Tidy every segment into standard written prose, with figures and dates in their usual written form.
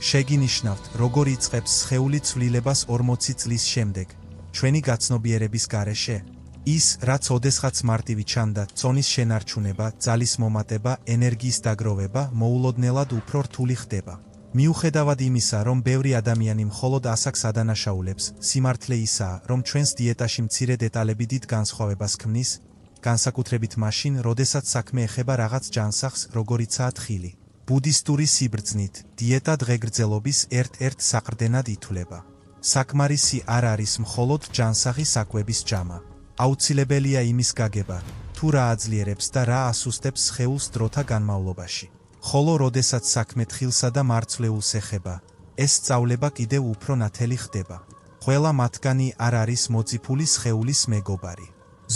შეგინიშნავთ, როგორ იწყებს სხეული ცვლილებას 40 წლის შემდეგ, ჩვენი გაცნობიერების გარეშე. ის, რაც ოდესღაც მარტივი ჩანდა, წონის შენარჩუნება, ძალის მომატება, ენერგიის დაგროვება, მოულოდნელად უფრო რთული ხდება. მიუხედავად იმისა, რომ ბევრი ადამიანი მხოლოდ ასაკს ადანაშაულებს, სიმართლე ისაა, რომ ჩვენს დიეტაში მცირე დეტალები დიდ განსხვავებას ქმნის, განსაკუთრებით მაშინ, როდესაც საქმე ეხება რაღაც ჯანსაღს, როგორიცაა თხილი. ბუდისტური სიბრძნით, დიეტა დღეგრძელობის ერთ-ერთ საყრდენად ითვლება. საკმარისი არ არის მხოლოდ ჯანსაღი საკვების ჯამა. აუცილებელია იმის გაგება, თუ რა აძლიერებს და რა ასუსტებს სხეულს დროთა განმავლობაში. ხოლო როდესაც საქმე თხილსა და მარცვლეულს ეხება, ეს სწავლება კიდევ უფრო ნათელი ხდება. ყველა მათგანი არ არის მოწიფული სხეულის მეგობარი.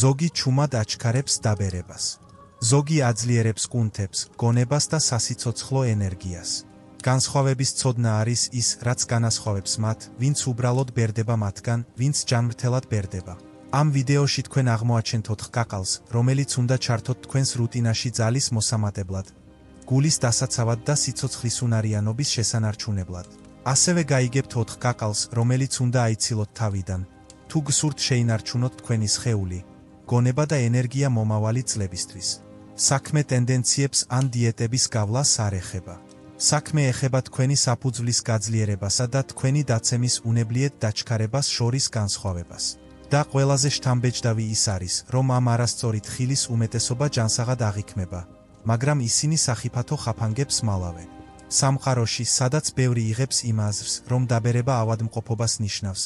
ზოგი ჩუმად აჩქარებს დაბერებას. ზოგი აძლიერებს კუნთებს, გონებას და სასიცოცხლო ენერგიას. განსხვავების ცოდნა არის ის, რაც განასხვავებს მათ, ვინც უბრალოდ ბერდება მათგან, ვინც ჯანმრთელად ბერდება. ამ ვიდეოში თქვენ აღმოაჩენთ 4 კაკალს, რომელიც უნდა ჩართოთ თქვენს რუტინაში ძალის მოსამატებლად, გულის დასაცავად და სიცოცხლისუნარიანობის შესანარჩუნებლად. ასევე გაიგებთ 4 კაკალს, რომელიც უნდა აიცილოთ თავიდან, თუ გსურთ შეინარჩუნოთ თქვენი სხეული, გონება და ენერგია მომავალი წლებისთვის. საქმე ტენდენციებს ან დიეტების გავლას არ ეხება. საქმე ეხება თქვენი საფუძვლის გაძლიერებასა და თქვენი დაცემის უნებლიეთ დაჩქარებას შორის განსხვავებას. და ყველაზე შთამბეჭდავი ის არის, რომ ამ არასწორი თხილის უმეტესობა ჯანსაღად აღიქმება, მაგრამ ისინი სახიფათო ხაფანგებს მალავენ. სამყაროში, სადაც ბევრი იღებს იმ აზრს, რომ დაბერება ავადმყოფობას ნიშნავს,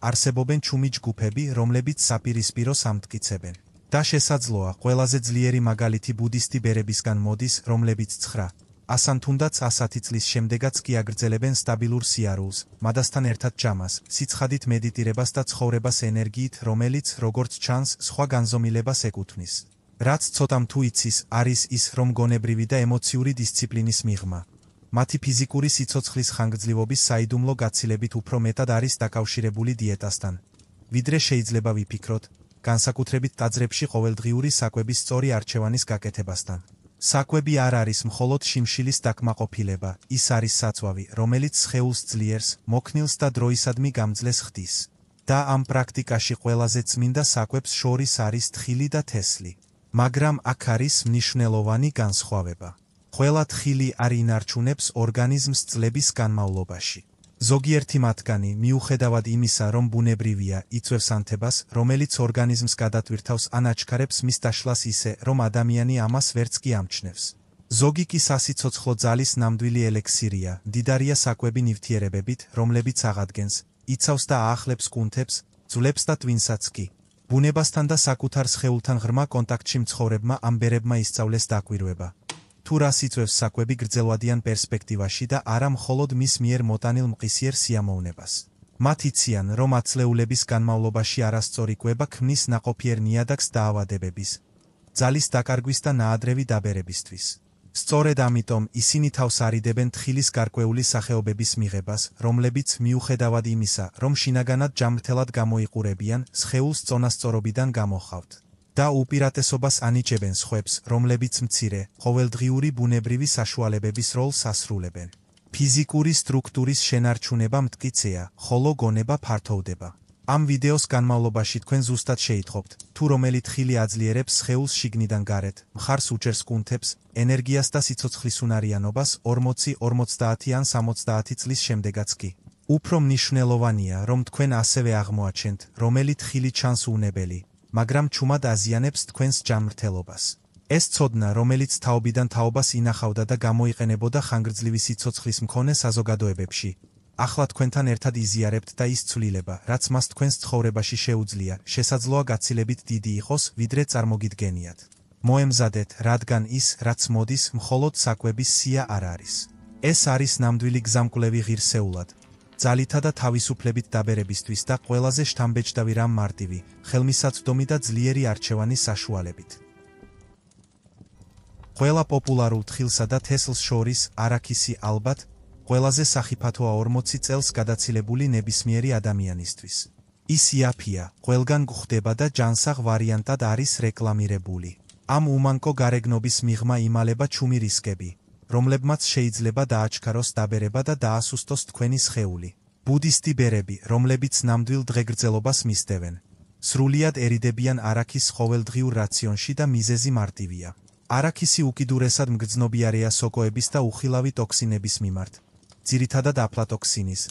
არსებობენ ჩუმი ჯგუფები, რომლებიც საპირისპიროს ამტკიცებენ. და შესაძლოა, ყველაზე ძლიერი მაგალითი ბუდისტი ბერებისგან მოდის, რომლებიც 900 თუნდაც 100 წლის შემდეგაც კი აგრძელებენ სტაბილურ სიარულს, მადასთან ერთად ჯამას, სიცხადით მედიტირებას და ცხოვრებას ენერგიით, რომელიც, როგორც ჩანს, სხვა განზომილებას ეკუთვნის. რაც ცოტამ თუ იცის, არის ის, რომ გონებრივი და ემოციური დისციპლინის მიღმა, მათი ფიზიკური სიცოცხლის ხანგრძლივობის საიდუმლო გაცილებით უფრო მეტად არის დაკავშირებული დიეტასთან, ვიდრე შეიძლება ვიფიქროთ, განსაკუთრებით ტაძრებში ყოველდღიური საკვების სწორი არჩევანის გაკეთებასთან. საკვები არ არის მხოლოდ შიმშილის დაკმაყოფილება, ის არის საწვავი, რომელიც სხეულს ძლიერს, მოქნილს და დროისადმი გამძლეს ხდის. და ამ პრაქტიკაში ყველაზე წმინდა საკვებს შორის არის თხილი და თესლი. მაგრამ აქ არის მნიშვნელოვანი განსხვავება. ყველა თხილი არ ინარჩუნებს ორგანიზმს წლების განმავლობაში. ზოგიერთი მათგანი, მიუხედავად იმისა, რომ ბუნებრივია, იწვევს ანთებას, რომელიც ორგანიზმს გადატვირთავს ან აჩქარებს მის დაშლას ისე, რომ ადამიანი ამას ვერც კი ამჩნევს. ზოგი კი სასიცოცხლო ძალის ნამდვილი ელექსირია, მდიდარია საკვები ნივთიერებებით, რომლებიც აღადგენს, იცავს და აახლებს კუნთებს, ძვლებს და ტვინსაც კი. ბუნებასთან და საკუთარ სხეულთან ღრმა კონტაქტში მცხოვრებმა ამ ბერებმა ისწავლეს დაკვირვება. თუ რას იწვევს საკვები გრძელვადიან პერსპექტივაში და არა მხოლოდ მის მიერ მოტანილ მყისიერ სიამოვნებას. მათ იციან, რომ ათწლეულების განმავლობაში არასწორი კვება ქმნის ნაყოფიერ ნიადაგს დაავადებების, ძალის დაკარგვის და ნაადრევი დაბერებისთვის. სწორედ ამიტომ ისინი თავს არიდებენ თხილის გარკვეული სახეობების მიღებას, რომლებიც მიუხედავად იმისა, რომ შინაგანად ჯანმრთელად გამოიყურებიან, სხეულს წონასწორობიდან გამოჰყავთ. და უპირატესობას ანიჭებენ სხვებს, რომლებიც მცირე, ყოველდღიური ბუნებრივი საშუალებების როლს ასრულებენ. ფიზიკური სტრუქტურის შენარჩუნება მტკიცეა, ხოლო გონება ფართოვდება. ამ ვიდეოს განმავლობაში თქვენ ზუსტად შეითხოვთ, თუ რომელი თხილი აძლიერებს სხეულს შიგნიდან გარეთ, მხარს უჭერს კუნთებს, ენერგიას და სიცოცხლისუნარიანობას 40-50 ან 70 წლის შემდეგაც კი. უფრო მნიშვნელოვანია, რომ თქვენ ასევე აღმოაჩენთ, რომელი თხილი ჩანს უნებელი, მაგრამ ჩუმად აზიანებს თქვენს ჯანმრთელობას. ეს ცოდნა, რომელიც თაობიდან თაობას ინახავდა და გამოიყენებოდა ხანგრძლივი სიცოცხლის მქონე საზოგადოებებში, ახლა თქვენთან ერთად იზიარებთ და ის ცვლილება, რაც მას თქვენს ცხოვრებაში შეუძლია, შესაძლოა გაცილებით დიდი იყოს, ვიდრე წარმოგიდგენიათ. მოემზადეთ, რადგან ის, რაც მოდის, მხოლოდ საკვების სია არ არის. ეს არის ნამდვილი გზამკვლევი ღირსეულად, ძალითა და თავისუფლებით დაბერებისთვის და ყველაზე შთამბეჭდავი რამ მარტივი, ხელმისაწვდომი და ძლიერი არჩევანის საშუალებით. ყველა პოპულარულ თხილსა და თესლს შორის არაქისი ალბათ, ყველაზე სახიფათოა 40 წელს გადაცილებული ნებისმიერი ადამიანისთვის. ის იაფია, ყველგან გვხვდება და ჯანსაღ ვარიანტად არის რეკლამირებული. ამ უმანკო გარეგნობის მიღმა იმალება ჩუმი რისკები, რომლებმაც შეიძლება დააჩქაროს დაბერება და დაასუსტოს თქვენი სხეული. ბუდისტი ბერები, რომლებიც ნამდვილ დღეგრძელობას მისდევენ. სრულიად ერიდებიან არაქის ყოველდღიურ რაციონში და მიზეზი მარტივია. არაქისი უკიდურესად მგრძნობიარეა სოკოების და უხილავი ტოქსინების მიმართ. ძირითადად აფლატოქსინის,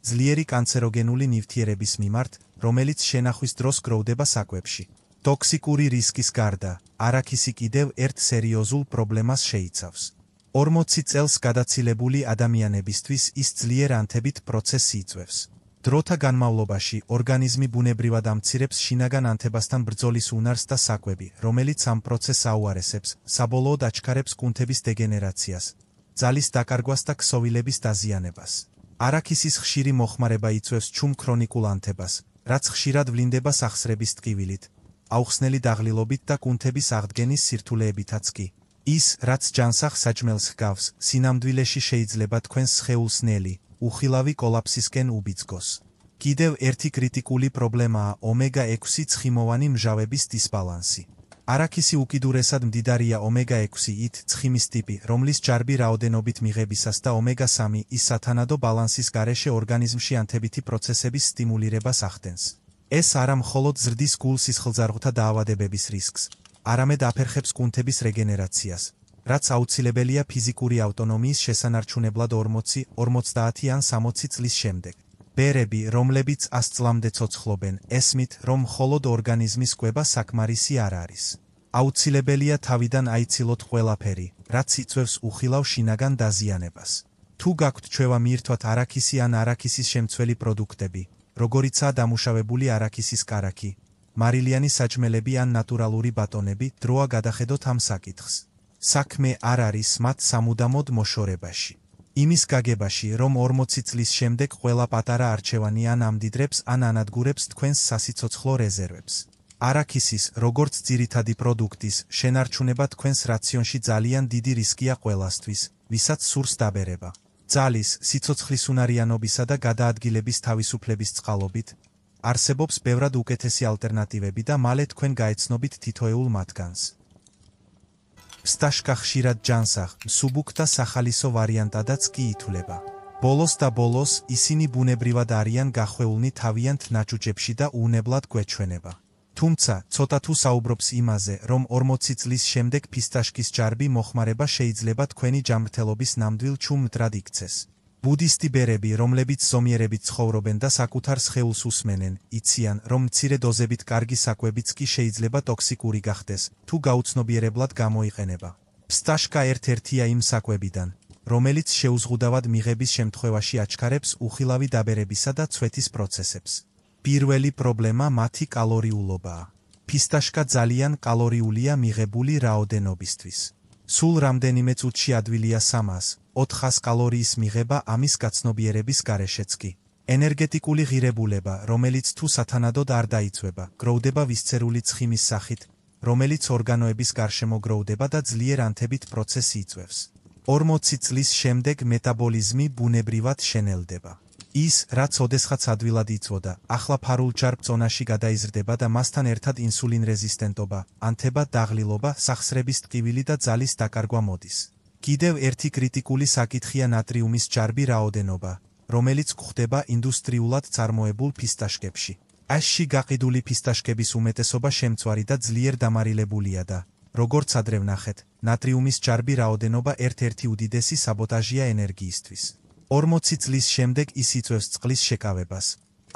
ძლიერი კანცეროგენული ნივთიერების მიმართ, რომელიც შენახვის დროს გროვდება საკვებში. ტოქსიკური რისკის გარდა, არაქისი კიდევ ერთ სერიოზულ პრობლემას შეიცავს. 40 წელს გადაცილებული ადამიანებისთვის ის ძლიერ ანთებით პროცესს იწვევს. დროთა განმავლობაში ორგანიზმი ბუნებრივად ამცირებს შინაგან ანთებასთან ბრძოლის უნარს და საკვები, რომელიც ამ პროცესს აუარესებს, საბოლოოდ აჩქარებს კუნთების დეგენერაციას, ძალის დაკარგვას და ქსოვილების დაზიანებას. არაქისის ხშირი მოხმარება იწვევს ჩუმ ქრონიკულ ანთებას, რაც ხშირად ვლინდება სახსრების ტკივილით, აუხსნელი დაღლილობით და კუნთების აღდგენის სირთულეებითაც კი. ის, რაც ჯანსაღ საჭმელს ჰგავს, სინამდვილეში შეიძლება თქვენს სხეულს ნელი, უხილავი კოლაფსისკენ უბიძგოს. კიდევ ერთი კრიტიკული პრობლემაა ომეგა-6 ცხიმოვანი მჟავების დისბალანსი. არაქისი უკიდურესად მდიდარია ომეგა-6-ით ცხიმის ტიპი, რომლის ჯარბი რაოდენობით მიღებისას და ომეგა-3 ის სათანადო ბალანსის გარეშე ორგანიზმში ანთებითი პროცესების სტიმულირებას ახდენს. ეს არა მხოლოდ ზრდის გულ-სისხლძარღვთა დაავადებების რისკს, არამედ აფერხებს კუნთების რეგენერაციას, რაც აუცილებელია ფიზიკური ავტონომიის შესანარჩუნებლად 40 ან 60 წლის შემდეგ. ბერები, რომლებიც 100 წლამდე ცოცხლობენ, ესმით, რომ მხოლოდ ორგანიზმის კვება საკმარისი არ არის. აუცილებელია თავიდან აიცილოთ ყველაფერი, რაც იწვევს უხილავ შინაგან დაზიანებას. თუ გაქვთ ჩვევა მიირთვათ არაქისი ან არაქისის შემცველი პროდუქტები, როგორიცაა დამუშავებული არაქისის კარაქი, მარილიანი საჭმელები ან ნატურალური ბატონები, დროა გადახედოთ ამ საკითხს. საქმე არ არის მათ სამუდამოდ მოშორებაში. იმის გაგებაში, რომ 40 წლის შემდეგ ყველა პატარა არჩევანი ან ამდიდრებს ან ანადგურებს თქვენს სასიცოცხლო რეზერვებს. არაქისის, როგორც ძირითადი პროდუქტის, შენარჩუნება თქვენს რაციონში ძალიან დიდი რისკია ყველასთვის, ვისაც სურს დაბერება. ძალის, სიცოცხლისუნარიანობისა და გადაადგილების თავისუფლების წყალობით, არსებობს ბევრად უკეთესი ალტერნატივები და მალე თქვენ გაეცნობით თითოეულ მათგანს. ფსტაშკა ხშირად ჯანსაღ, მსუბუქ და სახალისო ვარიანტადაც კი ითვლება. ბოლოს და ბოლოს ისინი ბუნებრივად არიან გახვეულნი თავიანთ ნაჭუჭებში და უვნებლად გვეჩვენება. თუმცა, ცოტა თუ საუბრობს იმაზე, რომ 40 წლის შემდეგ ფისტაშკის ჯარბი მოხმარება შეიძლება თქვენი ჯანმრთელობის ნამდვილ ჩუმ მტრად იქცეს. ბუდისტი ბერები, რომლებიც ზომიერებით ცხოვრობენ და საკუთარ სხეულს უსმენენ, იციან, რომ მცირე დოზებით კარგი საკვებიც კი შეიძლება ტოქსიკური გახდეს, თუ გაუცნობიერებლად გამოიყენება. ფსტაშკა ერთ-ერთია იმ საკვებიდან, რომელიც შეუზღუდავად მიღების შემთხვევაში აჩქარებს უხილავი დაბერებისა და ცვეთის პროცესებს. პირველი პრობლემა მათი კალორიულობაა. ფისტაშკა ძალიან კალორიულია მიღებული რაოდენობისთვის. სულ რამდენიმე წუთში ადვილია 300-400 კალორიის მიღება ამის გაცნობიერების გარეშეც კი. ენერგეტიკული ღირებულება, რომელიც თუ სათანადოდ არ დაიწვება, გროვდება ვისცერული ცხიმის სახით, რომელიც ორგანოების გარშემო გროვდება და ძლიერ ანთებით პროცესს იწვევს. 40 წლის შემდეგ მეტაბოლიზმი ბუნებრივად შენელდება. ის, რაც ოდესღაც ადვილად იწვოდა, ახლა ფარულჯარ წონაში გადაიზრდება და მასთან ერთად ინსულინრეზისტენტობა, ანთება, დაღლილობა, სახსრების ტკივილი და ძალის დაკარგვა მოდის. კიდევ ერთი კრიტიკული საკითხია ნატრიუმის ჯარბი რაოდენობა, რომელიც გვხვდება ინდუსტრიულად წარმოებულ ფისტაშკებში. აშში გაყიდული ფისტაშკების უმეტესობა შემწვარი და ძლიერ დამარილებულია და, როგორც ადრე ვნახეთ, ნატრიუმის ჯარბი რაოდენობა ერთ-ერთი უდიდესი საბოტაჟია ენერგიისთვის. 40 წლის შემდეგ ის იწვევს წყლის შეკავებას,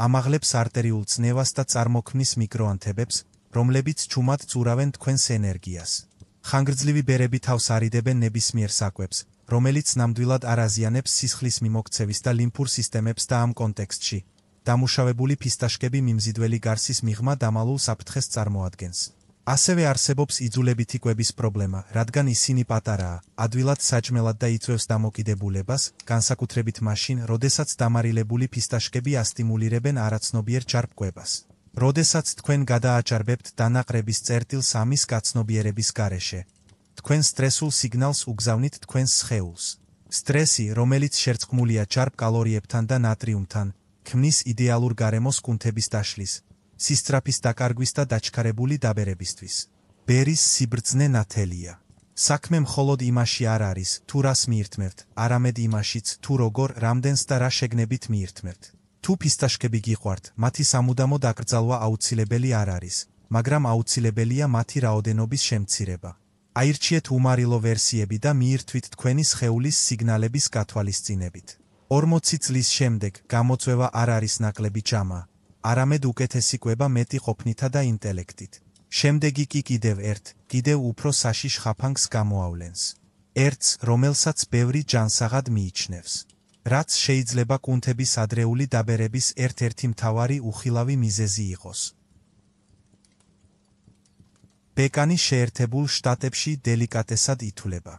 ამაღლებს არტერიულ წნევას და წარმოქმნის მიკროანთებებს, რომლებიც ჩუმად წურავენ თქვენს ენერგიას. ხანგრძლივი ბერები თავს არიდებენ ნებისმიერ საკვებს, რომელიც ნამდვილად არ აზიანებს სისხლის მიმოქცევის და ლიმფურ სისტემებს და ამ კონტექსტში, დამუშავებული ფისტაშკები მიმზიდველი გარსის მიღმა დამალულ საფრთხეს წარმოადგენს. ასევე არსებობს იძულებითი კვების პრობლემა, რადგან ისინი პატარაა, ადვილად საჭმელად და იწვევს დამოკიდებულებას, განსაკუთრებით მაშინ, როდესაც დამარილებული ფისტაშკები ასტიმულირებენ არაცნობიერ ჯარბ-კვებას. როდესაც თქვენ გადააჭარბებთ დანაყრების წერტილს ამის გაცნობიერების გარეშე, თქვენ სტრესულ სიგნალს უგზავნით თქვენს სხეულს. სტრესი, რომელიც შერწყმულია ჯარბ კალორიებთან და ნატრიუმთან, ქმნის იდეალურ გარემოს კუნთების დაშლის, სისწრაფის დაკარგვის და დაჩქარებული დაბერებისთვის. ბერის სიბრძნე ნათელია. საქმე მხოლოდ იმაში არ არის, თუ რას მიირთმევთ, არამედ იმაშიც, თუ როგორ, რამდენს და რა შეგნებით მიირთმევთ. თუ ფისტაშკები გიყვართ, მათი სამუდამო დაკრძალვა აუცილებელი არ არის, მაგრამ აუცილებელია მათი რაოდენობის შემცირება. აირჩიეთ უმარილო ვერსიები და მიირთვით თქვენი სხეულის სიგნალების გათვალისწინებით. 40 წლის შემდეგ გამოწვევა არ არის ნაკლები ჭამა, არამედ უკეთესი კვება მეტი ყოფნითა და ინტელექტით. შემდეგი კი კიდევ უფრო საშიშ ხაფანგს გამოავლენს. ერთს, რომელსაც ბევრი ჯანსაღად მიიჩნევს. რაც შეიძლება კუნთების ადრეული დაბერების ერთ-ერთი მთავარი უხილავი მიზეზი იყოს. პეკანი შეერთებულ შტატებში დელიკატესად ითვლება.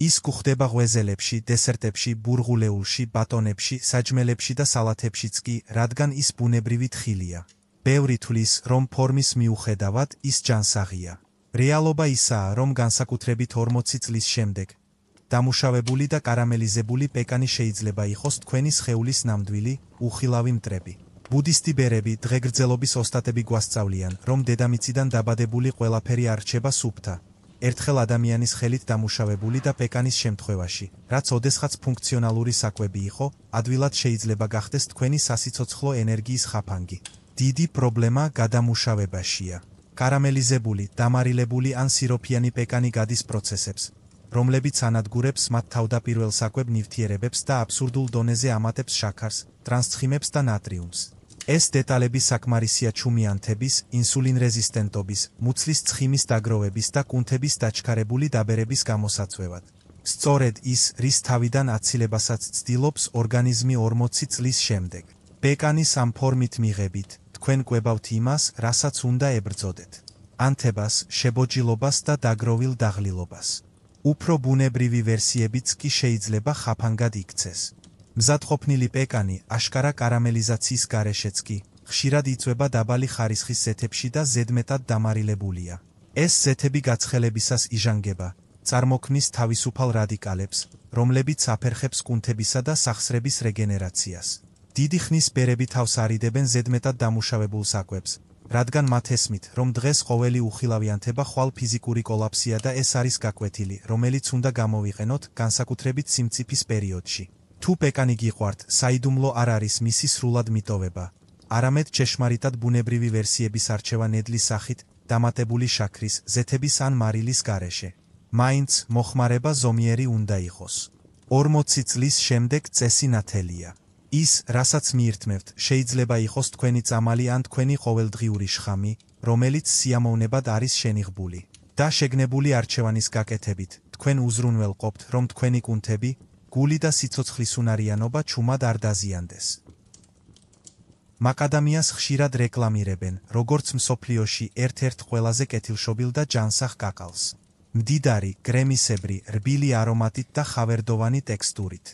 ის გვხვდება ღვეზელებში, დესერტებში, ბურღულეულში, ბატონებში, საჯმელებში და სალათებშიც კი, რადგან ის ბუნებრივი თხილია. ბევრი თვლის, რომ ფორმის მიუხედავად ის ჯანსაღია. რეალობა ისაა, რომ განსაკუთრებით 40 წლის შემდეგ დამუშავებული და კარამელიზებული პეკანი შეიძლება იყოს თქვენი სხეულის ნამდვილი, უხილავი მტრები. ბუდისტი ბერები, დღეგრძელობის ოსტატები გვასწავლიან, რომ დედამიწიდან დაბადებული ყველაფერი არ რჩება სუფთა. ერთხელ ადამიანის ხელით დამუშავებული და პეკანის შემთხვევაში, რაც ოდესღაც ფუნქციონალური საკვები იყო, ადვილად შეიძლება გახდეს თქვენი სასიცოცხლო ენერგიის ხაფანგი. დიდი პრობლემა გადამუშავებაშია. კარამელიზებული, დამარილებული ან სიროფიანი პეკანი გადის პროცესებს, რომლებიც ანადგურებს მათ თავდაპირველ საკვებ ნივთიერებებს და აბსურდულ დონეზე ამატებს შაქარს, ტრანსცხიმებს და ნატრიუმს. ეს დეტალები საკმარისია ჩუმიანთების, ინსულინრეზისტენტობის, მუცლის ცხიმის დაგროვების და კუნთების დაჩქარებული დაბერების გამოსაცვლელად. სწორედ ის, რის თავიდან აცილებასაც ცდილობს ორგანიზმი 40 წლის შემდეგ. პეკანის ამ ფორმით მიღებით, თქვენ კვებავთ იმას, რასაც უნდა ებრძოდეთ. ანთებას, შებოჯილობას და დაგროვილ დაღლილობას. უფრო ბუნებრივი ვერსიებიც კი შეიძლება ხაფანგად იქცეს. მზადყოფნილი პეკანი, აშკარა კარამელიზაციის გარეშეც კი, ხშირად იწვება დაბალი ხარისხის ზეთებში და ზედმეტად დამარილებულია. ეს ზეთები გაცხელებისას იჟანგება, წარმოქმნის თავისუფალ რადიკალებს, რომლებიც აფერხებს კუნთებისა და სახსრების რეგენერაციას. დიდი ხნის ბერები თავს არიდებენ ზედმეტად დამუშავებულ საკვებს, რადგან მათ ესმით, რომ დღეს ყოველი უხილავი ანთება ხვალ ფიზიკური კოლაფსია და ეს არის გაკვეთილი, რომელიც უნდა გამოვიყენოთ განსაკუთრებით სიმწიფის პერიოდში. თუ პეკანი გიყვართ, საიდუმლო არ არის მისი სრულად მიტოვება, არამედ ჭეშმარიტად ბუნებრივი ვერსიების არჩევა ნედლის სახით, დამატებული შაქრის, ზეთების ან მარილის გარეშე. მაინც მოხმარება ზომიერი უნდა იყოს. 40 წლის შემდეგ წესი ნათელია. ის, რასაც მიირთმევთ, შეიძლება იყოს თქვენი წამალი ან თქვენი ყოველდღიური შხამი, რომელიც სიამოვნებად არის შენიღბული. და შეგნებული არჩევანის გაკეთებით, თქვენ უზრუნველყოფთ, რომ თქვენი კუნთები, გული და სიცოცხლის უნარიანობა ჩუმად არ დაზიანდეს. მაკადამიას ხშირად რეკლამირებენ, როგორც მსოფლიოში ერთ-ერთ ყველაზე კეთილშობილ და ჯანსაღ კაკალს. მდიდარი, კრემისებრი, რბილი არომატით და ხავერდოვანი ტექსტურით.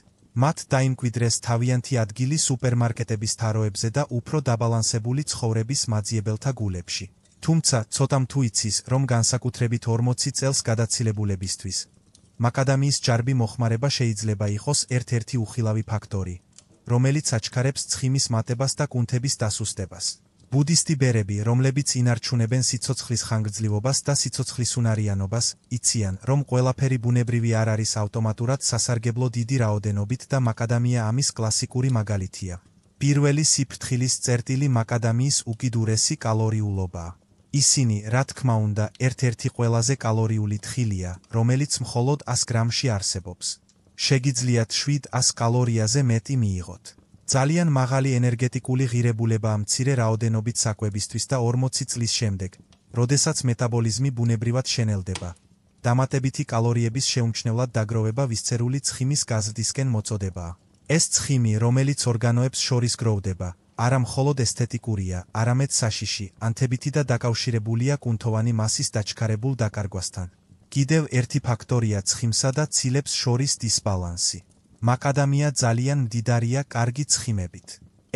მათ დაიმკვიდრეს თავიანთი ადგილი სუპერმარკეტების თაროებზე და უფრო დაბალანსებული ცხოვრების მაძიებელთა გულებში. თუმცა, ცოტამ თუ იცის, რომ განსაკუთრებით 40 წელს გადაცილებულებისთვის, მაკადამიის ჯარბი მოხმარება შეიძლება იყოს ერთ-ერთი უხილავი ფაქტორი, რომელიც აჩქარებს ცხიმის მატებას და კუნთების დასუსტებას. ბუდისტი ბერები, რომლებიც ინარჩუნებენ სიცოცხლის ხანგრძლივობას და სიცოცხლის უნარიანობას, იციან, რომ ყველაფერი ბუნებრივი არ არის ავტომატურად სასარგებლო დიდი რაოდენობით და მაკადამია ამის კლასიკური მაგალითია. პირველი სიფრთხილის წერტილი მაკადამიის უკიდურესი კალორიულობაა. ისინი, რა თქმა უნდა, ერთ-ერთი ყველაზე კალორიული თხილია, რომელიც მხოლოდ 100 გრამში არსებობს. შეგიძლიათ 700 კალორიაზე მეტი მიიღოთ. ძალიან მაღალი ენერგეტიკული ღირებულებაა მცირე რაოდენობით საკვებისთვის და 40 წლის შემდეგ, როდესაც მეტაბოლიზმი ბუნებრივად შენელდება. დამატებითი კალორიების შეუმჩნევლად დაგროვება ვისცერული ცხიმის გაზრდისკენ მოწოდებაა. ეს ცხიმი, რომელიც ორგანოებს შორის გროვდება, არა მხოლოდ ესთეტიკურია, არამედ საშიში, ანთებითი და დაკავშირებულია კუნთოვანი მასის დაჩქარებულ დაკარგვასთან. კიდევ ერთი ფაქტორია ცხიმსა და ცილებს შორის დისბალანსი. მაკადამია ძალიან მდიდარია კარგი ცხიმებით.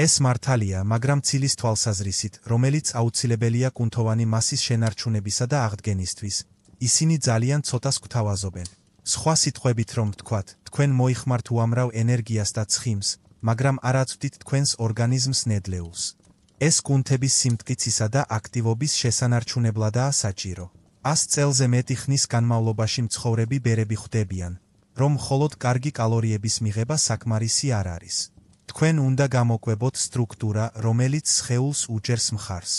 ეს მართალია, მაგრამ ცილის თვალსაზრისით, რომელიც აუცილებელია კუნთოვანი მასის შენარჩუნებისა და აღდგენისთვის, ისინი ძალიან ცოტას გვთავაზობენ. სხვა სიტყვებით რომ ვთქვათ, თქვენ მოიხმართ უამრავ ენერგიას და ცხიმს, მაგრამ არ აწვდით თქვენს ორგანიზმს ნედლეულს. ეს კუნთების სიმტკიცისა და აქტივობის შესანარჩუნებლადაა საჭირო. 100 წელზე მეტი ხნის განმავლობაში მცხოვრები ბერები ხვდებიან, რომ მხოლოდ კარგი კალორიების მიღება საკმარისი არ არის. თქვენ უნდა გამოკვებოთ სტრუქტურა, რომელიც სხეულს უჭერს მხარს.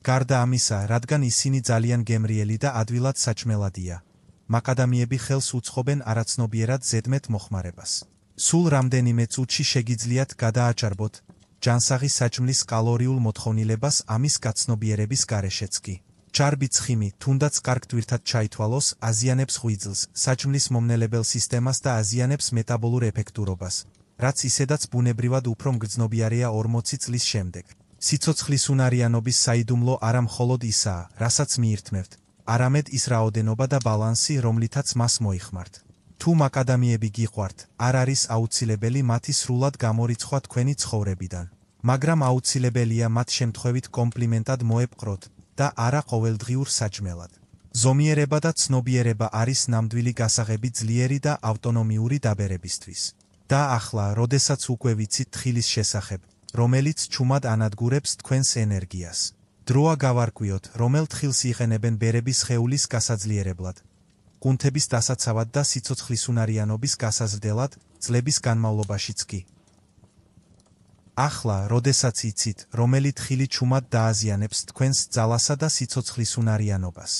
გარდა ამისა, რადგან ისინი ძალიან გემრიელი და ადვილად საჭმელადია, მაკადამიები ხელს უწყობენ არაცნობიერად ზედმეტ მოხმარებას. სულ რამდენიმე წუთში შეგიძლიათ გადააჭარბოთ ჯანსაღი საჭმლის კალორიულ მოთხოვნილებას ამის გაცნობიერების გარეშეც კი. ჭარბი ცხიმი, თუნდაც კარგ ტვირთად ჩაითვალოს, აზიანებს ღვიძლს, საჭმლის მომნელებელ სისტემას და აზიანებს მეტაბოლურ ეფექტურობას, რაც ისედაც ბუნებრივად უფრო მგრძნობიარეა 40 წლის შემდეგ. სიცოცხლის უნარიანობის საიდუმლო არა მხოლოდ ისაა, რასაც მიირთმევთ, არამედ ის რაოდენობა და ბალანსი, რომლითაც მას მოიხმართ. თუ მაკადამიები გიყვართ, არ არის აუცილებელი მათი სრულად გამორიცხვა თქვენი ცხოვრებიდან, მაგრამ აუცილებელია მათ შემთხვევით კომპლიმენტად მოეპყროთ და არა ყოველდღიურ საჭმელად. ზომიერება და ცნობიერება არის ნამდვილი გასაღები ძლიერი და ავტონომიური დაბერებისთვის. და ახლა, როდესაც უკვე ვიცით თხილის შესახებ, რომელიც ჩუმად ანადგურებს თქვენს ენერგიას, დროა გავარკვიოთ, რომელ თხილს იყენებენ ბერები სხეულის გასაძლიერებლად, კუნთების დასაცავად და სიცოცხლისუნარიანობის გასაზრდელად, წლების განმავლობაშიც კი. ახლა, როდესაც იცით, რომელი თხილი ჩუმად დააზიანებს თქვენს ძალასა და სიცოცხლისუნარიანობას.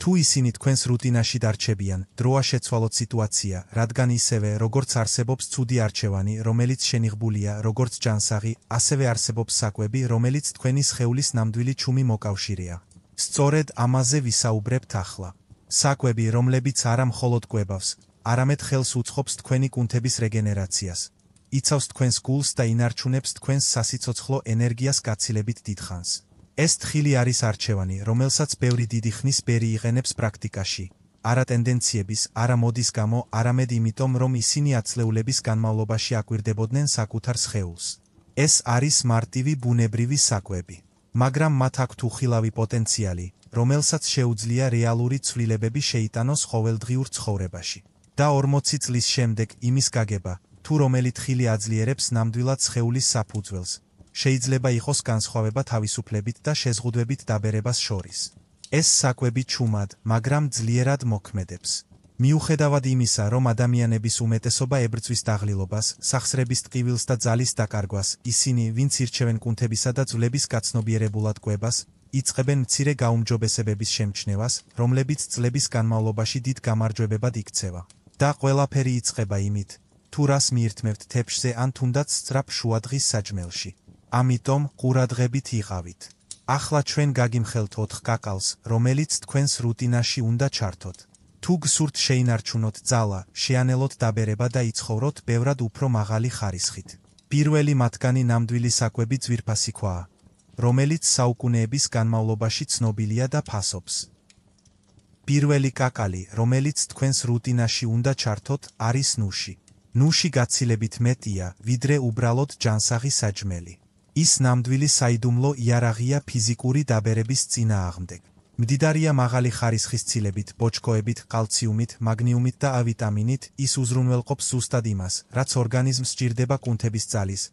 თუ ისინი თქვენს რუტინაში დარჩებიან, დროა შეცვალოთ სიტუაცია, რადგან ისევე, როგორც არსებობს ცუდი არჩევანი, რომელიც შენიღბულია, როგორც ჯანსაღი, ასევე არსებობს საკვები, რომელიც თქვენი სხეულის ნამდვილი ჩუმი მოკავშირეა. სწორედ ამაზე ვისაუბრებთ ახლა. საკვები, რომლებიც არა მხოლოდ კვებავს, არამედ ხელს უწყობს თქვენი კუნთების რეგენერაციას, იცავს თქვენს გულს და ინარჩუნებს თქვენს სასიცოცხლო ენერგიას გაცილებით დიდხანს. ეს თხილი არის არჩევანი, რომელსაც ბევრი დიდი ხნის ბერი იყენებს პრაქტიკაში, არა ტენდენციების, არა მოდის გამო, არამედ იმიტომ, რომ ისინი ათწლეულების განმავლობაში აკვირდებოდნენ საკუთარ სხეულს. ეს არის მარტივი ბუნებრივი საკვები, მაგრამ მათ აქვთ უხილავი პოტენციალი, რომელსაც შეუძლია რეალური ცვლილებები შეიტანოს ყოველდღიურ ცხოვრებაში. და 40 წლის შემდეგ იმის გაგება, თუ რომელი თხილი აძლიერებს ნამდვილად სხეულის საფუძველს, შეიძლება იყოს განსხვავება თავისუფლებით და შეზღუდვებით დაბერებას შორის. ეს საკვები ჩუმად, მაგრამ ძლიერად მოქმედებს. მიუხედავად იმისა, რომ ადამიანების უმეტესობა ებრძვის დაღლილობას, სახსრების ტკივილს და ძალის დაკარგვას, ისინი, ვინც ირჩევენ კუნთებისა და ძვლების გაცნობიერებულად კვებას, იწყებენ მცირე გაუმჯობესებების შემჩნევას, რომლებიც წლების განმავლობაში დიდ გამარჯვებებად იქცევა. და ყველაფერი იწყება იმით, თუ რას მიირთმევთ თეფშზე ან თუნდაც სწრაფ შუადღის საჭმელში. ამიტომ ყურადღებით იყავით. ახლა ჩვენ გაგიმხელთ 4 კაკალს, რომელიც თქვენს რუტინაში უნდა ჩართოთ. თუ გსურთ შეინარჩუნოთ ძალა, შეანელოთ დაბერება და იცხოვროთ ბევრად უფრო მაღალი ხარისხით. პირველი მათგანი ნამდვილი საკვები ძვირფასიქვაა, რომელიც საუკუნეების განმავლობაში ცნობილია და ფასობს. პირველი კაკალი, რომელიც თქვენს რუტინაში უნდა ჩართოთ, არის ნუში. ნუში გაცილებით მეტია, ვიდრე უბრალოდ ჯანსაღი საჭმელი. ის ნამდვილი საიდუმლო იარაღია ფიზიკური დაბერების წინააღმდეგ. მდიდარია მაღალი ხარისხის ცილებით, ბოჭკოებით, კალციუმით, მაგნიუმით და ა ვიტამინით, ის უზრუნველყოფს ზუსტად იმას, რაც ორგანიზმს სჭირდება კუნთების ძალის,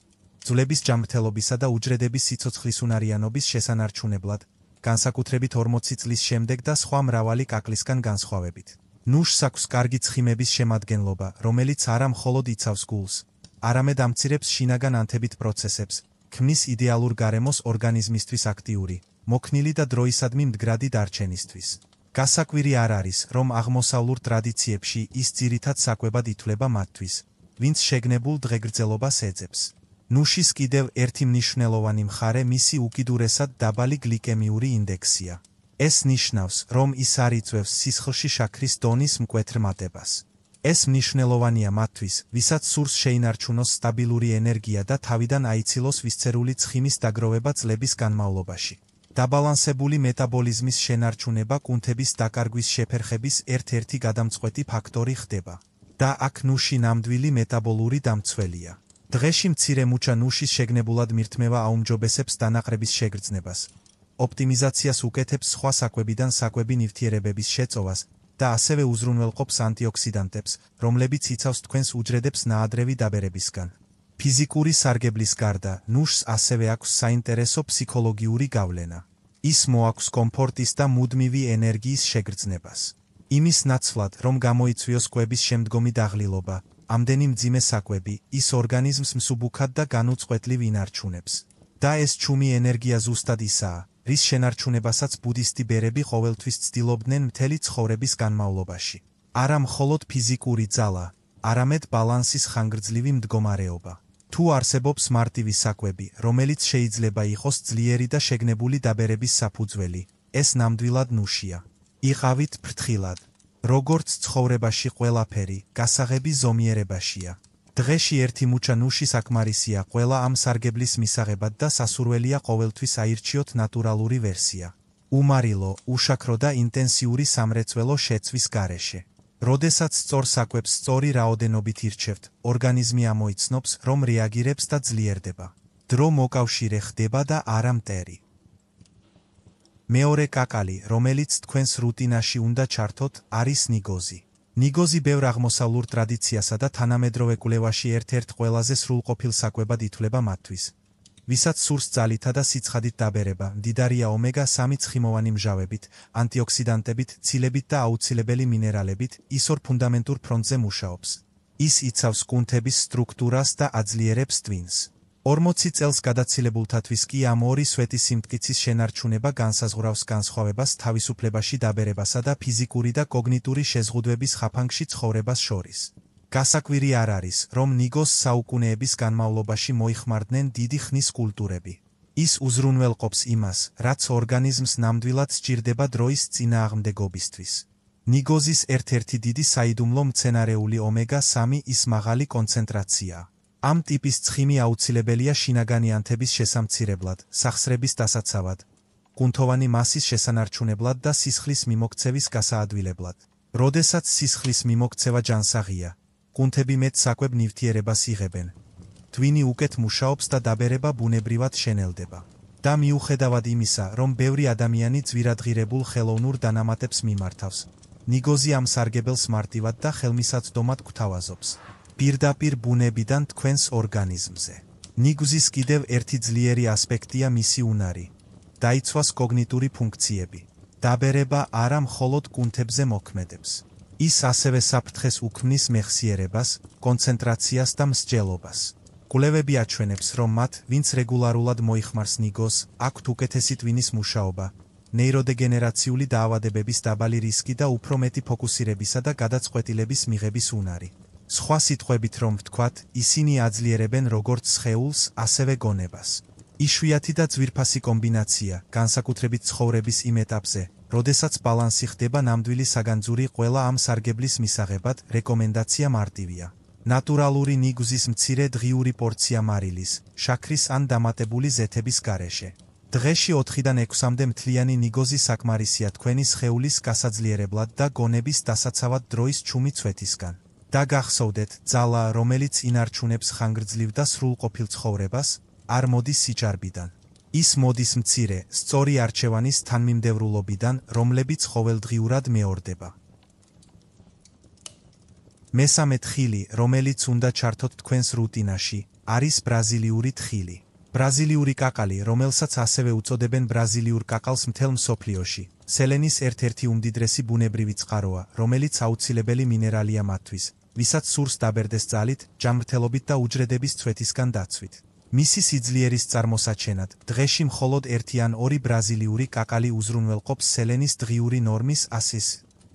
ძვლების ჯანმრთელობისა და უჯრედების სიცოცხლისუნარიანობის შესანარჩუნებლად, განსაკუთრებით 40 წლის შემდეგ და სხვა მრავალი კაკლისგან განსხვავებით. ნუშს აქვს კარგი ცხიმების შემადგენლობა, რომელიც არა მხოლოდ იცავს გულს, არამედ ამცირებს შინაგან ანთებით პროცესებს, ქმნის იდეალურ გარემოს ორგანიზმისთვის აქტიური, მოქნილი და დროისადმი მდგრადი დარჩენისთვის. გასაკვირი არ არის, რომ აღმოსავლურ ტრადიციებში ის ძირითად საკვებად ითვლება მათთვის, ვინც შეგნებულ დღეგრძელობას ეძებს. ნუშის კიდევ ერთი მნიშვნელოვანი მხარე მისი უკიდურესად დაბალი გლიკემიური ინდექსია. ეს ნიშნავს, რომ ის არ იწვევს სისხლში შაქრის დონის მკვეთრ მატებას. ეს მნიშვნელოვანია მათთვის, ვისაც სურს შეინარჩუნოს სტაბილური ენერგია და თავიდან აიცილოს ვისცერული ცხიმის დაგროვება წლების განმავლობაში. დაბალანსებული მეტაბოლიზმის შენარჩუნება კუნთების დაკარგვის შეფერხების ერთ-ერთი გადამწყვეტი ფაქტორი ხდება. და აქ ნუში ნამდვილი მეტაბოლური დამცველია. დღეში მცირე მუჩა ნუშის შეგნებულად მირთმევა აუმჯობესებს დანაყრების შეგრძნებას, ოპტიმიზაციას უკეთებს სხვა საკვებიდან საკვები ნივთიერებების შეწოვას და ასევე უზრუნველყოფს ანტიოქსიდანტებს, რომლებიც იცავს თქვენს უჯრედებს ნაადრევი დაბერებისგან. ფიზიკური სარგებლის გარდა, ნუშს ასევე აქვს საინტერესო ფსიქოლოგიური გავლენა. ის მოაქვს კომფორტის და მუდმივი ენერგიის შეგრძნებას. იმის ნაცვლად, რომ გამოიწვიოს კვების შემდგომი დაღლილობა, ამდენი მძიმე საკვები, ის ორგანიზმს მსუბუქად და განუწყვეტლივ ინარჩუნებს. და ეს ჩუმი ენერგია ზუსტად ისაა, რის შენარჩუნებასაც ბუდისტი ბერები ყოველთვის ცდილობდნენ მთელი ცხოვრების განმავლობაში. არა მხოლოდ ფიზიკური ძალა, არამედ ბალანსის ხანგრძლივი მდგომარეობა. თუ არსებობს მარტივი საკვები, რომელიც შეიძლება იყოს ძლიერი და შეგნებული დაბერების საფუძველი, ეს ნამდვილად ნუშია. იყავით ფრთხილად. როგორც ცხოვრებაში ყველაფერი, გასაღები ზომიერებაშია. დღეში ერთი მუჩა ნუში საკმარისია ყველა ამ სარგებლის მისაღებად და სასურველია ყოველთვის აირჩიოთ ნატურალური ვერსია. უმარილო, უშაქრო და ინტენსიური სამრეწველო შეცვის გარეშე. როდესაც სწორ საკვებს სწორი რაოდენობით ირჩევთ, ორგანიზმი ამოიცნობს, რომ რეაგირებს და ძლიერდება. დრო მოკავშირე ხდება და არა მტერი. მეორე კაკალი, რომელიც თქვენს რუტინაში უნდა ჩართოთ, არის ნიგოზი. ნიგოზი ბევრ აღმოსავლურ ტრადიციასა და თანამედროვე კვლევაში ერთ-ერთ ყველაზე სრულყოფილ საკვებად ითვლება მათთვის. ვისაც სურს ძალითა და სიცხადით დაბერება, მდიდარია ომეგა-3 ცხიმოვანი მჟავებით, ანტიოქსიდანტებით, ცილებით და აუცილებელი მინერალებით, ის ორ ფუნდამენტურ ფრონტზე მუშაობს. ის იცავს კუნთების სტრუქტურას და აძლიერებს ტვინს. 40 წელს გადაცილებულთათვის კი ამ ორი სვეტის სიმტკიცის შენარჩუნება განსაზღვრავს განსხვავებას თავისუფლებაში დაბერებასა და ფიზიკური და კოგნიტური შეზღუდვების ხაფანგში ცხოვრებას შორის. გასაკვირი არ არის, რომ ნიგოს საუკუნეების განმავლობაში მოიხმარდნენ დიდი ხნის კულტურები. ის უზრუნველყოფს იმას, რაც ორგანიზმს ნამდვილად სჭირდება დროის წინააღმდეგობისთვის. ნიგოზის ერთ-ერთი დიდი საიდუმლო მცენარეული ომეგა-3 ის მაღალი კონცენტრაციაა. ამ ტიპის ცხიმი აუცილებელია შინაგანი ანთების შესამცირებლად, სახსრების დასაცავად, კუნთოვანი მასის შესანარჩუნებლად და სისხლის მიმოქცევის გასაადვილებლად. როდესაც სისხლის მიმოქცევა ჯანსაღია, კუნთები მეტ საკვებ ნივთიერებას იღებენ. ტვინი უკეთ მუშაობს და დაბერება ბუნებრივად შენელდება. და მიუხედავად იმისა, რომ ბევრი ადამიანი ძვირადღირებულ ხელოვნურ დანამატებს მიმართავს, ნიგოზი ამ სარგებელს მარტივად და ხელმისაწვდომად გვთავაზობს. პირდაპირ ბუნებიდან თქვენს ორგანიზმზე. ნიგზის კიდევ ერთი ძლიერი ასპექტია მისი უნარი. დაიცვას კოგნიტური ფუნქციები. დაბერება არა მხოლოდ კუნთებზე მოქმედებს. ის ასევე საფრთხეს უქმნის მეხსიერებას, კონცენტრაციას და მსჯელობას. კვლევები აჩვენებს, რომ მათ, ვინც რეგულარულად მოიხმარს ნიგოს, აქვთ უკეთესი ტვინის მუშაობა, ნეიროდეგენერაციული დაავადებების დაბალი რისკი და უფრო მეტი ფოკუსირებისა და გადაწყვეტილების მიღების უნარი. სხვა სიტყვებით რომ ვთქვათ, ისინი აძლიერებენ როგორც სხეულს, ასევე გონებას. იშვიათი და ძვირფასი კომბინაცია, განსაკუთრებით ცხოვრების იმ ეტაპზე, როდესაც ბალანსი ხდება ნამდვილი საგანძური ყველა ამ სარგებლის მისაღებად, რეკომენდაცია მარტივია. ნატურალური ნიგზის მცირე დღიური პორცია მარილის, შაქრის ან დამატებული ზეთების გარეშე. დღეში 4-დან 6-მდე მთლიანი ნიგოზი საკმარისია თქვენი სხეულის გასაძლიერებლად და გონების დასაცავად დროის ჩუმი წვეთისგან. და გახსოვდეთ, ძალა, რომელიც ინარჩუნებს ხანგრძლივ და სრულყოფილ ცხოვრებას, არ მოდის სიჭარბიდან. ის მოდის მცირე, სწორი არჩევანის თანმიმდევრულობიდან, რომლებიც ყოველდღიურად მეორდება. მესამე თხილი, რომელიც უნდა ჩართოთ თქვენს რუტინაში, არის ბრაზილიური თხილი. ბრაზილიური კაკალი, რომელსაც ასევე უწოდებენ ბრაზილიურ კაკალს მთელ მსოფლიოში, სელენის ერთ-ერთი უმდიდრესი ბუნებრივი წყაროა, რომელიც აუცილებელი მინერალია მათთვის, ვისაც სურს დაბერდეს ძალით, ჯანმრთელობით და უჯრედების წვეთისგან დაცვით. მისი სიძლიერის წარმოსაჩენად, დღეში მხოლოდ 1 ან 2 ბრაზილიური კაკალი უზრუნველყოფს სელენის დღიური ნორმის 100-ის.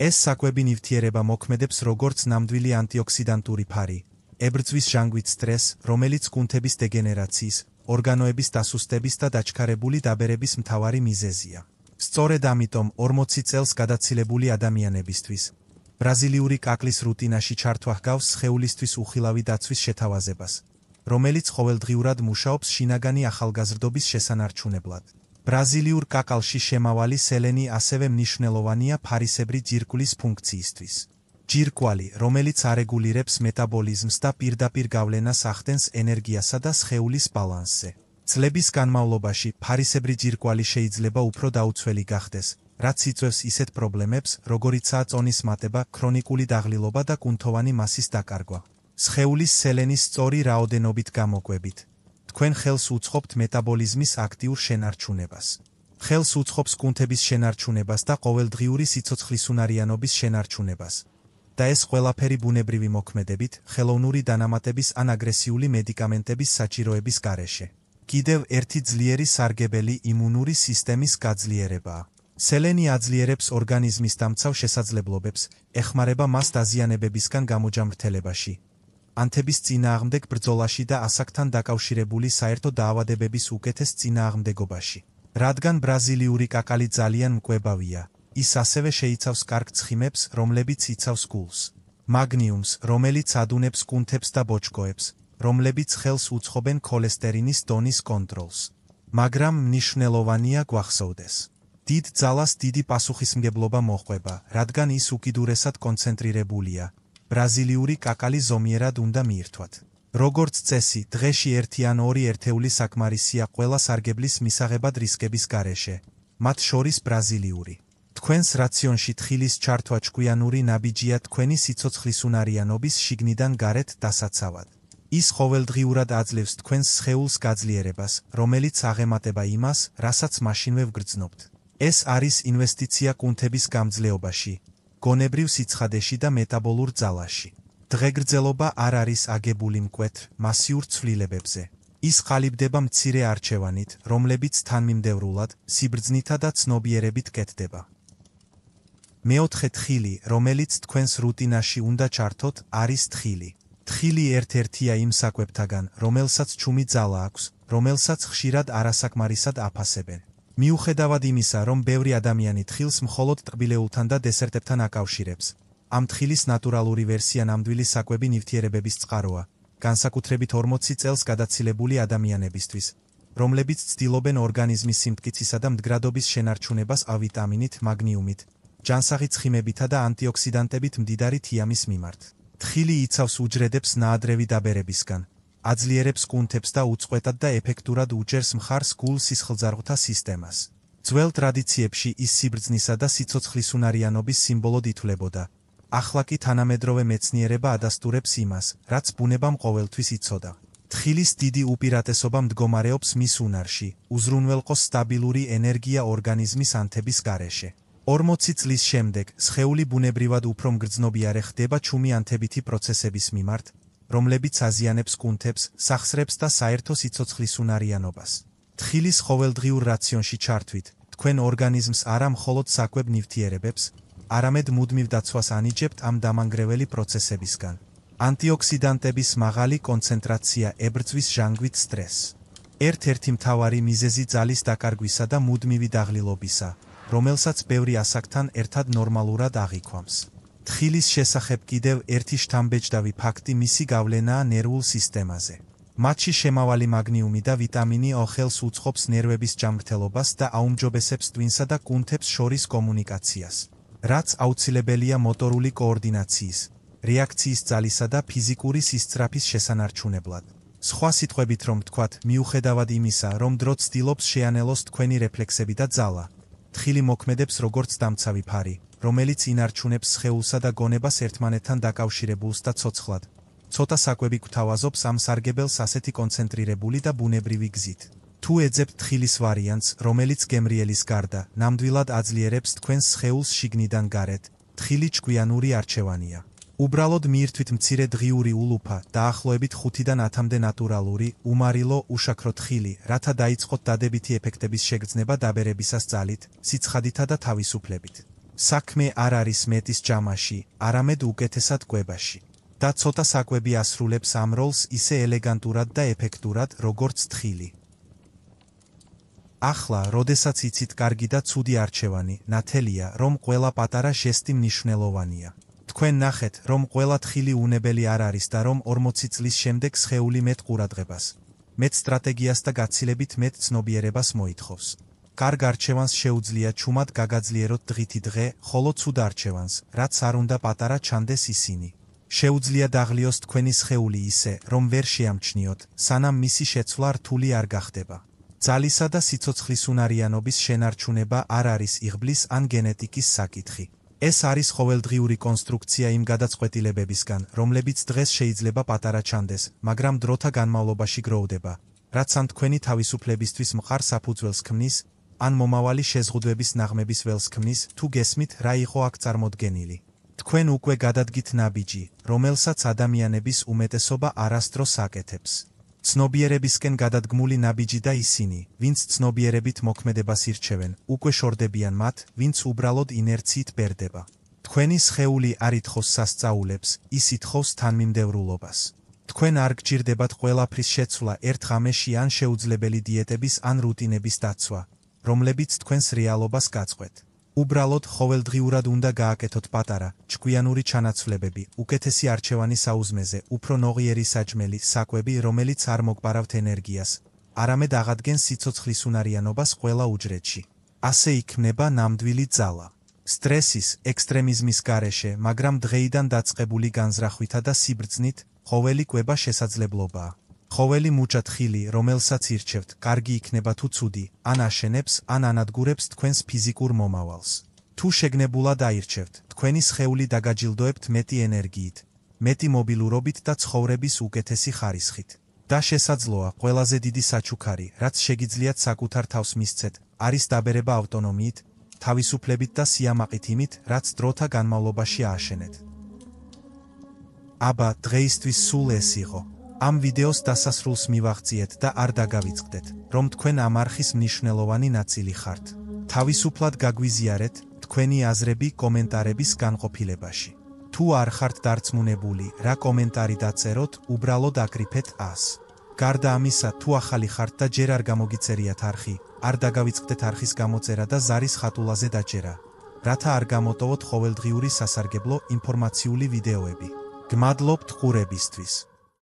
ეს საკვები ნივთიერება მოქმედებს როგორც ნამდვილი ანტიოქსიდანტური ფარი, ებრძვის ჟანგვით სტრესს, რომელიც კუნთების დეგენერაციის, ორგანოების დასუსტების და დაჩქარებული დაბერების მთავარი მიზეზია. სწორედ ამიტომ 40 წელს გადაცილებული ადამიანებისთვის ბრაზილიური კაკლის რუტინაში ჩართვა ჰგავს სხეულისთვის უხილავი დაცვის შეთავაზებას, რომელიც ყოველდღიურად მუშაობს შინაგანი ახალგაზრდობის შესანარჩუნებლად. ბრაზილიურ კაკალში შემავალი სელენი ასევე მნიშვნელოვანია ფარისებრი ჯირკვლის ფუნქციისთვის. ჯირკვალი, რომელიც არეგულირებს მეტაბოლიზმს და პირდაპირ გავლენას ახდენს ენერგიასა და სხეულის ბალანსზე. წლების განმავლობაში ფარისებრი ჯირკვალი შეიძლება უფრო დაუცველი გახდეს, რაც იწვევს ისეთ პრობლემებს, როგორიცაა წონის მატება, ქრონიკული დაღლილობა და კუნთოვანი მასის დაკარგვა. სხეულის სელენის სწორი რაოდენობით გამოკვებით. თქვენ ხელს უწყობთ მეტაბოლიზმის აქტიურ შენარჩუნებას. ხელს უწყობს კუნთების შენარჩუნებას და ყოველდღიური სიცოცხლისუნარიანობის შენარჩუნებას. და ეს ყველაფერი ბუნებრივი მოქმედებით, ხელოვნური დანამატების ან აგრესიული მედიკამენტების საჭიროების გარეშე. კიდევ ერთი ძლიერი სარგებელი იმუნური სისტემის გაძლიერებაა. სელენი აძლიერებს ორგანიზმის დამცავ შესაძლებლობებს, ეხმარება მას დაზიანებებისგან გამოჯამრთელებაში, ანთების წინააღმდეგ ბრძოლაში და ასაკთან დაკავშირებული საერთო დაავადებების უკეთეს წინააღმდეგობაში. რადგან ბრაზილიური კაკალი ძალიან მკვებავია, ის ასევე შეიცავს კარგ ცხიმებს, რომლებიც იცავს გულს, მაგნიუმს, რომელიც ადუნებს კუნთებს და ბოჭკოებს, რომლებიც ხელს უწყობენ ქოლესტერინის დონის კონტროლს. მაგრამ მნიშვნელოვანია გვახსოვდეს. დიდ ძალას დიდი პასუხისმგებლობა მოჰყვება, რადგან ის უკიდურესად კონცენტრირებულია. ბრაზილიური კაკალი ზომიერად უნდა მიირთვათ. როგორც წესი, დღეში 1 ან 2 ერთეული საკმარისია ყველა სარგებლის მისაღებად რისკების გარეშე, მათ შორის ბრაზილიური. თქვენს რაციონში თხილის ჩართვა ჭკვიანური ნაბიჯია თქვენი სიცოცხლისუნარიანობის შიგნიდან გარეთ დასაცავად. ის ყოველდღიურად აძლევს თქვენს სხეულს გაძლიერებას, რომელიც აღემატება იმას, რასაც მაშინვე ვგრძნობთ. ეს არის ინვესტიცია კუნთების გამძლეობაში, გონებრივ სიცხადეში და მეტაბოლურ ძალაში. დღეგრძელობა არ არის აგებული მკვეთრ, მასიურ ცვლილებებზე. ის ყალიბდება მცირე არჩევანით, რომლებიც თანმიმდევრულად, სიბრძნითა და ცნობიერებით კეთდება. მეოთხე თხილი, რომელიც თქვენს რუტინაში უნდა ჩართოთ, არის თხილი. თხილი ერთ-ერთია იმ საკვებთაგან, რომელსაც ჩუმი ძალა აქვს, რომელსაც ხშირად არასაკმარისად აფასებენ. მიუხედავად იმისა, რომ ბევრი ადამიანი თხილს მხოლოდ ტკბილეულთან და დესერტებთან აკავშირებს, ამ თხილის ნატურალური ვერსია ნამდვილი საკვები ნივთიერებების წყაროა, განსაკუთრებით 40 წელს გადაცილებული ადამიანებისთვის, რომლებიც ცდილობენ ორგანიზმის სიმტკიცისა და მდგრადობის შენარჩუნებას ავიტამინით, მაგნიუმით, ჯანსაღი ცხიმებითა და ანტიოქსიდანტებით მდიდარი თიამის მიმართ. თხილი იცავს უჯრედებს ნაადრევი დაბერებისგან, აძლიერებს კუნთებს და უწყვეტად და ეფექტურად უჭერს მხარს გულ სისხლძარღვთა სისტემას. ძველ ტრადიციებში ის სიბრძნისა და სიცოცხლისუნარიანობის სიმბოლოდ ითვლებოდა. ახლა კი თანამედროვე მეცნიერება ადასტურებს იმას, რაც ბუნებამ ყოველთვის იცოდა. თხილის დიდი უპირატესობა მდგომარეობს მის უნარში, უზრუნველყოს სტაბილური ენერგია ორგანიზმის ანთების გარეშე. 40 წლის შემდეგ სხეული ბუნებრივად უფრო მგრძნობიარე ხდება ჩუმი ანთებითი პროცესების მიმართ, რომლებიც აზიანებს კუნთებს, სახსრებს და საერთო სიცოცხლისუნარიანობას. თხილის ყოველდღიურ რაციონში ჩართვით, თქვენ ორგანიზმს არა მხოლოდ საკვებ ნივთიერებებს, არამედ მუდმივ დაცვას ანიჭებთ ამ დამანგრეველი პროცესებისგან. ანტიოქსიდანტების მაღალი კონცენტრაცია ებრძვის ჟანგვით სტრესს. ერთ-ერთი მთავარი მიზეზი ძალის დაკარგვისა და მუდმივი დაღლილობისა, რომელსაც ბევრი ასაკთან ერთად ნორმალურად აღიქვამს. თხილის შესახებ კიდევ ერთი შთამბეჭდავი ფაქტი მისი გავლენაა ნერვულ სისტემაზე. მათში შემავალი მაგნიუმი და ვიტამინი O ხელს უწყობს ნერვების ჯანმრთელობას და აუმჯობესებს ტვინსა და კუნთებს შორის კომუნიკაციას, რაც აუცილებელია მოტორული კოორდინაციის, რეაქციის ძალისა და ფიზიკური სისწრაფის შესანარჩუნებლად. სხვა სიტყვებით რომ ვთქვათ, მიუხედავად იმისა, რომ დრო ცდილობს შეანელოს თქვენი რეფლექსები და ძალა, თხილი მოქმედებს როგორც დამცავი ფარი, რომელიც ინარჩუნებს სხეულსა და გონებას ერთმანეთთან დაკავშირებულს და ცოცხლად. ცოტა საკვები გვთავაზობს ამ სარგებელს ასეთი კონცენტრირებული და ბუნებრივი გზით. თუ ეძებთ თხილის ვარიანტს, რომელიც გემრიელის გარდა, ნამდვილად აძლიერებს თქვენს სხეულს შიგნიდან გარეთ, თხილი ჭკვიანური არჩევანია. უბრალოდ მიირთვით მცირე დღიური ულუფა, დაახლოებით 5-დან 10-მდე ნატურალური, უმარილო, უშაქრო თხილი, რათა დაიწყოთ დადებითი ეფექტების შეგრძნება დაბერებისას ძალით, სიცხადითა და თავისუფლებით. საქმე არ არის მეტის ჯამაში, არამედ უკეთესად კვებაში. და ცოტა საკვები ასრულებს ამ როლს ისე ელეგანტურად და ეფექტურად, როგორც თხილი. ახლა, როდესაც იცით კარგი და ცუდი არჩევანი, ნათელია, რომ ყველა პატარა ჟესტი მნიშვნელოვანია. თქვენ ნახეთ, რომ ყველა თხილი უნებელი არ არის და რომ 40 წლის შემდეგ სხეული მეტ ყურადღებას, მეტ სტრატეგიას და გაცილებით მეტ ცნობიერებას მოითხოვს. კარგ არჩევანს შეუძლია ჩუმად გაგაძლიეროთ დღითი დღე, ხოლო ცუდ არჩევანს, რაც არ უნდა პატარა ჩანდეს ისინი. შეუძლია დაღლიოს თქვენი სხეული ისე, რომ ვერ შეამჩნიოთ, სანამ მისი შეცვლა რთული არ გახდება. ძალისა და სიცოცხლისუნარიანობის შენარჩუნება არ არის იღბლის ან გენეტიკის საკითხი. ეს არის ყოველდღიური კონსტრუქცია იმ გადაწყვეტილებებისგან, რომლებიც დღეს შეიძლება პატარა ჩანდეს, მაგრამ დროთა განმავლობაში გროვდება, რაც ან თქვენი თავისუფლებისთვის მყარ საფუძველს ქმნის, ან მომავალი შეზღუდვების ნაღმების ველს ქმნის, თუ გესმით რა იყო აქ წარმოდგენილი. თქვენ უკვე გადადგით ნაბიჯი, რომელსაც ადამიანების უმეტესობა არასდროს აკეთებს. ცნობიერებისკენ გადადგმული ნაბიჯი და ისინი, ვინც ცნობიერებით მოქმედებას ირჩევენ, უკვე შორდებიან მათ, ვინც უბრალოდ ინერციით ბერდება. თქვენი სხეული არ ითხოვს სასწაულებს, ის ითხოვს თანმიმდევრულობას. თქვენ არ გჭირდებათ ყველაფრის შეცვლა ერთ ღამეში ან შეუძლებელი დიეტების ან რუტინების დაცვა, რომლებიც თქვენს რეალობას გაწყვეტ. უბრალოდ ყოველდღიურად უნდა გააკეთოთ პატარა, ჭკვიანური ჩანაცვლებები, უკეთესი არჩევანი საუზმეზე, უფრო ნოღიერი საჭმელი, საკვები, რომელიც არ მოგპარავთ ენერგიას, არამედ აღადგენს სიცოცხლის უნარიანობას ყველა უჯრედში. ასე იქმნება ნამდვილი ძალა. სტრესის, ექსტრემიზმის გარეშე, მაგრამ დღეიდან დაწყებული განზრახვითა და სიბრძნით, ყოველი კვება შესაძლებლობაა. ყოველი მუჭადხილი, რომელსაც ირჩევთ, კარგი იქნება თუ ცუდი, ან აშენებს, ან ანადგურებს თქვენს ფიზიკურ მომავალს. თუ შეგნებულად აირჩევთ, თქვენი სხეული დაგაჯილდოებთ მეტი ენერგიით, მეტი მობილურობით და ცხოვრების უკეთესი ხარისხით. და შესაძლოა, ყველაზე დიდი საჩუქარი, რაც შეგიძლიათ საკუთარ თავს მისცეთ, არის დაბერება ავტონომიით, თავისუფლებით და სიამაყით იმით, რაც დროთა განმავლობაში ააშენეთ. აბა, დღეისთვის სულ ეს იყო. ამ ვიდეოს დასასრულს მივაღწიეთ და არ დაგავიწყდეთ, რომ თქვენ ამ არხის მნიშვნელოვანი ნაწილი ხართ. თავისუფლად გაგვიზიარეთ თქვენი აზრები კომენტარების განყოფილებაში. თუ არ ხართ დარწმუნებული, რა კომენტარი დაწეროთ, უბრალოდ აკრიფეთ 100. გარდა ამისა, თუ ახალი ხართ და ჯერ არ გამოგიწერიათ არხი, არ დაგავიწყდეთ არხის გამოწერა და ზარის ხატულაზე დაჯერა, რათა არ გამოტოვოთ ყოველდღიური სასარგებლო ინფორმაციული ვიდეოები. გმადლობთ ყურებისთვის.